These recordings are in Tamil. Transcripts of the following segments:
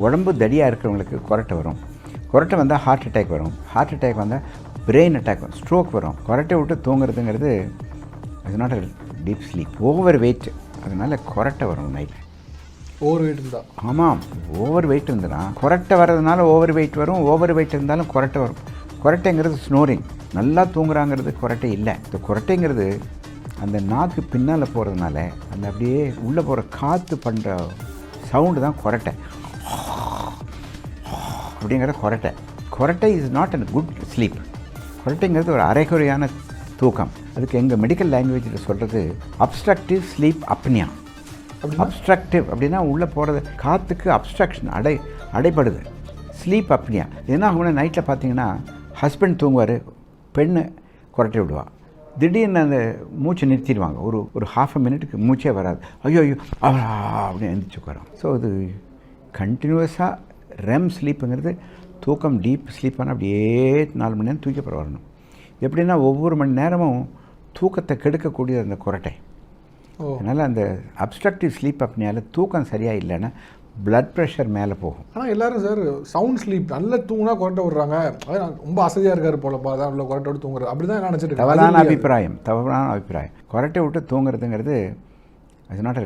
உடம்பு தடியாக இருக்கிறவங்களுக்கு கொரட்டை வரும். கொரட்டை வந்தால் ஹார்ட் அட்டாக் வரும். ஹார்ட் அட்டாக் வந்தால் பிரெயின் அட்டாக் வரும், ஸ்ட்ரோக் வரும். கொரட்டை விட்டு தூங்குறதுங்கிறது அது not deep sleep. Over weight, அதனால் கொரட்டை வரும் நைட்டில். ஓவர் வெயிட் இருந்தால்? ஆமாம், ஓவர் வெயிட் இருந்துன்னா கொரட்டை வர்றதுனால ஓவர் வெயிட் வரும். ஓவர் வெயிட் இருந்தாலும் கொரட்டை வரும். கொரட்டைங்கிறது ஸ்னோரிங். நல்லா தூங்குறாங்கிறது கொரட்டை இல்லை. இந்த கொரட்டைங்கிறது அந்த நாக்கு பின்னால் போகிறதுனால அந்த அப்படியே உள்ளே போகிற காற்று பண்ணுற சவுண்டு தான் கொரட்டை. அப்படிங்கிற கொரட்டை. கொரட்டை is not a good sleep. கொரட்டைங்கிறது ஒரு அரைகுறையான தூக்கம். அதுக்கு எங்கள் மெடிக்கல் லாங்குவேஜில் சொல்கிறது அப்ஸ்ட்ரக்டிவ் ஸ்லீப் அப்னியா. அப்ஸ்ட்ரக்டிவ் அப்படின்னா உள்ளே போகிறது காற்றுக்கு அப்ஸ்ட்ரக்ஷன் அடைப்படுது. ஸ்லீப் அப்னியா ஏன்னா அவங்க நைட்டில் பார்த்தீங்கன்னா ஹஸ்பண்ட் தூங்குவார், பெண்ணு கொரட்டை விடுவாள். திடீர்னு அந்த மூச்சை நிறுத்திடுவாங்க. ஒரு ½ மினிட்டுக்கு மூச்சே வராது. ஐயோ அப்படின்னு எழுந்திரிச்சு வரோம். ஸோ அது கண்டினியூஸாக ரெம் ஸ்லீப்புங்கிறது தூக்கம் டீப் ஸ்லீப்பான அப்படியே 4 மணி நேரம் தூக்கி வரணும். எப்படின்னா ஒவ்வொரு மணி நேரமும் தூக்கத்தை கெடுக்கக்கூடியது அந்த கொரட்டை. அதனால் அந்த அப்ஸ்ட்ரக்டிவ் ஸ்லீப் அப்படினால தூக்கம் சரியாக இல்லைன்னா பிளட் ப்ரெஷர் மேலே போகும். ஆனால் எல்லோரும் சார் சவுண்ட் ஸ்லீப் நல்லா தூங்கினா கொரட்டை விடுறாங்க, அதான் ரொம்ப அசதியாக இருக்காரு போலப்பா, அதான் உள்ள கொரட்டை விட்டு தூங்குறது, அப்படி தான் நினச்சிட்டு. தவறான அபிப்பிராயம். கொரட்டை விட்டு தூங்குறதுங்கிறது அது நாட்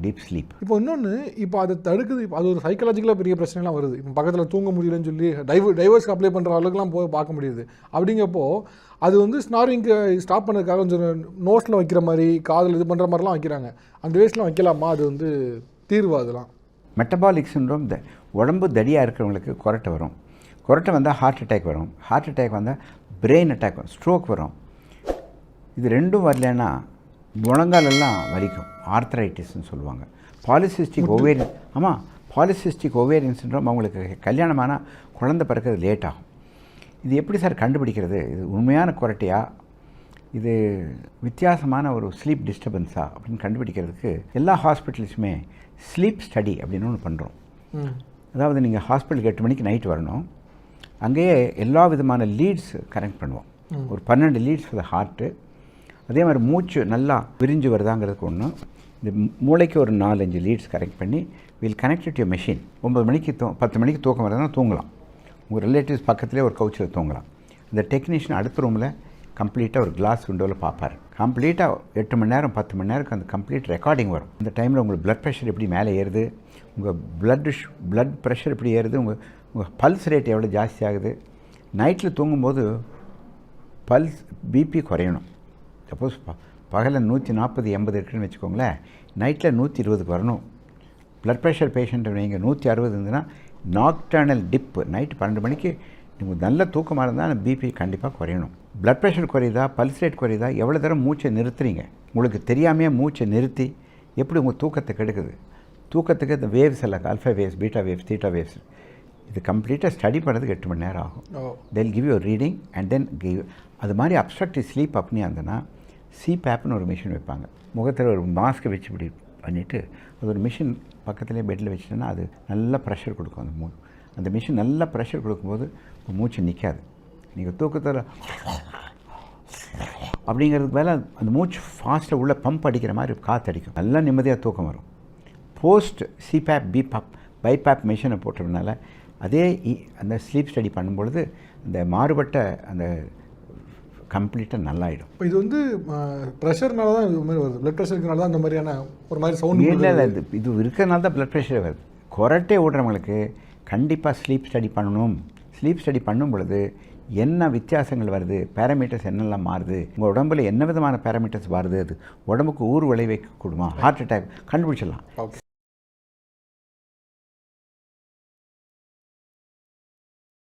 டீப் ஸ்லீப். இப்போ இன்னொன்று, இப்போ அதை தடுக்குது. இப்போ அது ஒரு சைக்காலஜிக்கலாக பெரிய பிரச்சனைலாம் வருது. இப்போ பக்கத்தில் தூங்க முடியலன்னு சொல்லி டைவர்ஸ்க்கு அப்ளை பண்ணுற அளவுக்குலாம் போய் பார்க்க முடியுது. அப்படிங்கப்போ அது வந்து ஸ்னாரிங்க்கு ஸ்டாப் பண்ணதுக்காக கொஞ்சம் நோஸில் வைக்கிற மாதிரி, காதில் இது பண்ணுற மாதிரிலாம் வைக்கிறாங்க. அந்த வேஸ்ட்லாம் வைக்கலாமா? அது வந்து தீர்வு அதெல்லாம்? மெட்டபாலிக் சிண்ட்ரோம், உடம்பு தடியாக இருக்கிறவங்களுக்கு கொரட்டை வரும். கொரட்டை வந்தால் ஹார்ட் அட்டாக் வரும். ஹார்ட் அட்டாக் வந்தால் பிரெயின் அட்டாக் வரும், ஸ்ட்ரோக் வரும். இது ரெண்டும் வரலன்னா முழங்காலெல்லாம் வலிக்கும், ஆர்த்தரைட்டிஸ்ன்னு சொல்லுவாங்க. பாலிசிஸ்டிக் ஓவேரியன், ஆமாம், பாலிசிஸ்டிக் ஓவேரியன் சிண்ட்ரோம் அவங்களுக்கு கல்யாணமானால் குழந்தை பிறக்கிறது லேட் ஆகும். இது எப்படி சார் கண்டுபிடிக்கிறது? இது உண்மையான கொரட்டையா, இது வித்தியாசமான ஒரு ஸ்லீப் டிஸ்டர்பன்ஸா அப்படின்னு கண்டுபிடிக்கிறதுக்கு எல்லா ஹாஸ்பிட்டல்ஸுமே ஸ்லீப் ஸ்டடி அப்படின்னு ஒன்று பண்ணுறோம். அதாவது நீங்கள் ஹாஸ்பிட்டலுக்கு 8 மணிக்கு நைட் வரணும். அங்கேயே எல்லா விதமான லீட்ஸ் கனெக்ட் பண்ணுவோம். ஒரு 12 லீட்ஸ் ஃபார் த ஹார்ட்டு. அதே மாதிரி மூச்சு நல்லா விரிஞ்சு வருதாங்கிறதுக்கு ஒன்று. இந்த மூளைக்கு ஒரு 4-5 லீட்ஸ் கனெக்ட் பண்ணி will connect to your machine. 9 மணிக்கு 10 மணிக்கு தூக்கம் வரதுனா தூங்கலாம். உங்கள் ரிலேட்டிவ்ஸ் பக்கத்துலேயே ஒரு கவுச்சில் தூங்கலாம். இந்த டெக்னீஷியன் அடுத்த ரூமில் கம்ப்ளீட்டாக ஒரு கிளாஸ் விண்டோவில் பார்ப்பார். கம்ப்ளீட்டாக 8 மணி நேரம் 10 மணி நேரத்துக்கு அந்த கம்ப்ளீட் ரெக்கார்டிங் வரும். இந்த டைமில் உங்களுக்கு ப்ளட் ப்ரெஷர் எப்படி மேலே ஏறுது, உங்கள் ப்ளட் ப்ரெஷர் எப்படி ஏறுது, உங்கள் பல்ஸ் ரேட் எவ்வளோ ஜாஸ்தி ஆகுது. நைட்டில் தூங்கும்போது பல்ஸ் பிபி குறையணும். சப்போஸ் பகலில் 140-80 இருக்குன்னு வச்சுக்கோங்களேன், நைட்டில் 120க்கு வரணும். ப்ளட் ப்ரெஷர் பேஷண்ட்டை நீங்கள் 160 இருந்ததுன்னா நாக்டர்னல் டிப்பு, நைட்டு 12 மணிக்கு நீங்கள் நல்ல தூக்கமாக இருந்தால் பிபி கண்டிப்பாக குறையணும். ப்ளட் ப்ரெஷர் குறையுதா, பல்ஸ் ரேட் குறையுதா, எவ்வளோ தூரம் மூச்சை நிறுத்துறீங்க, உங்களுக்கு தெரியாமையே மூச்சை நிறுத்தி எப்படி உங்கள் தூக்கத்தை கெடுக்குது. தூக்கத்துக்கு இந்த வேவ்ஸ் எல்லாம் alpha waves, beta waves, theta waves, இது கம்ப்ளீட்டாக ஸ்டடி பண்ணுறதுக்கு 8 மணி நேரம் ஆகும். தெல் give you reading and then give. அது மாதிரி அப்ஸ்ட்ரக்டிவ் ஸ்லீப் அப்படின்னா இருந்ததுன்னா சிபேப்னு ஒரு மிஷின் வைப்பாங்க. முகத்தில் ஒரு மாஸ்க்கை வச்சு இப்படி பண்ணிவிட்டு அது ஒரு மிஷின் பக்கத்துலேயே பெட்டில் வச்சுட்டோன்னா அது நல்ல ப்ரெஷர் கொடுக்கும். அந்த மிஷின் நல்ல ப்ரெஷர் கொடுக்கும்போது மூச்சு நிற்காது. நீங்கள் தூக்கத்தில் அப்படிங்கிறதுக்கு மேலே அந்த மூச்சு ஃபாஸ்ட்டாக உள்ள பம்ப் அடிக்கிற மாதிரி காற்று அடிக்கும், நல்லா நிம்மதியாக தூக்கம் வரும். போஸ்ட் சிபேப் பைபேப் மிஷினை போட்டதுனால அதே அந்த ஸ்லீப் ஸ்டடி பண்ணும்பொழுது அந்த மாறுபட்ட அந்த கம்ப்ளீட்டாக நல்லாயிடும். இப்போ இது வந்து ப்ரெஷர்னால தான் இது மாதிரி வருது, ப்ளட் ப்ரெஷருக்குனால தான் அந்த மாதிரியான ஒரு மாதிரி சவுண்ட் இல்லை. இது இருக்கிறனால தான் ப்ளட் ப்ரெஷரே வருது. கொரட்டை ஓடுறவங்களுக்கு கண்டிப்பாக ஸ்லீப் ஸ்டடி பண்ணணும். ஸ்லீப் ஸ்டடி பண்ணும் பொழுது என்ன வித்தியாசங்கள் வருது, பேராமீட்டர்ஸ் என்னெல்லாம் மாறுது, உங்கள் உடம்புல என்ன விதமான பேராமீட்டர்ஸ் வருது, அது உடம்புக்கு ஊர் விளைவிக்க கூடுமா, ஹார்ட் அட்டாக் கண்டுபிடிச்சிடலாம்.